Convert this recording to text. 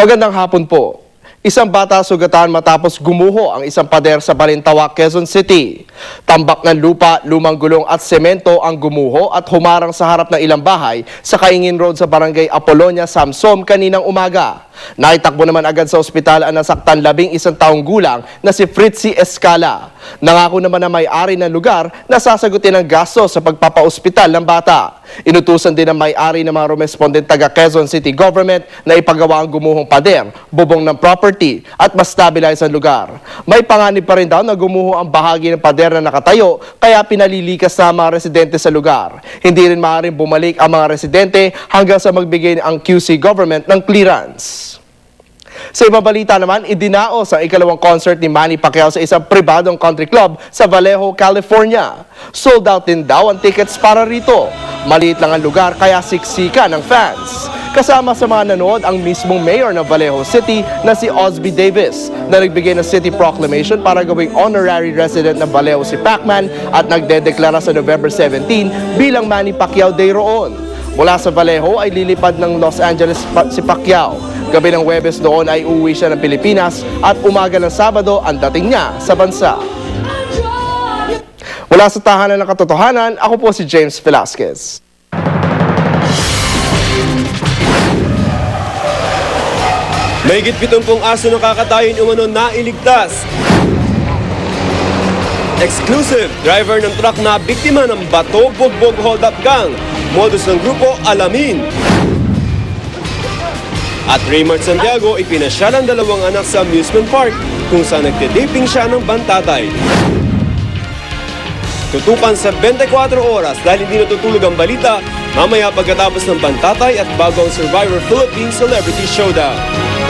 Magandang hapon po. Isang bata sugatan matapos gumuho ang isang pader sa Balintawak, Quezon City. Tambak ng lupa, lumang gulong at semento ang gumuho at humarang sa harap ng ilang bahay sa Kaingin Road sa Barangay Apolonia, Samsom kaninang umaga. Naitakbo naman agad sa ospital ang nasaktan 11 taong gulang na si Fritzy Escala. Nangako naman na may-ari ng lugar na sasagutin ang gasto sa pagpapaospital ng bata. Inutusan din ng may-ari ng mga rumespondent taga Quezon City Government na ipagawa ang gumuhong pader, bubong ng property at ma-stabilize ang lugar. May panganib pa rin daw na gumuho ang bahagi ng pader na nakatayo kaya pinalilikas na ang mga residente sa lugar. Hindi rin maaaring bumalik ang mga residente hanggang sa magbigay ang QC Government ng clearance. Sa ibang balita naman, idinaos ang ikalawang concert ni Manny Pacquiao sa isang pribadong country club sa Vallejo, California. Sold out din daw ang tickets para rito. Maliit lang ang lugar kaya siksika ng fans. Kasama sa mga nanood ang mismong mayor ng Vallejo City na si Osby Davis na nagbigay ng city proclamation para gawing honorary resident ng Vallejo si Pacman at nagdedeklara sa November 17 bilang Manny Pacquiao Day roon. Mula sa Vallejo ay lilipad ng Los Angeles si Pacquiao. Gabi ng Huwebes doon ay uuwi siya ng Pilipinas at umaga ng Sabado ang dating niya sa bansa. Mula sa tahanan ng katotohanan, ako po si James Velasquez. Mahigit 70 aso na kakatayin umano na iligtas. Exclusive, driver ng truck na biktima ng bato bugbog hold-up gang. Modus ng grupo, alamin. At Raymart Santiago ipinasyal ang dalawang anak sa amusement park kung saan nagtitaping siya ng bantatay. Tutukan sa 24 oras dahil hindi natutulog ang balita mamaya pagkatapos ng bantatay at bago ang Survivor Philippines Celebrity Showdown.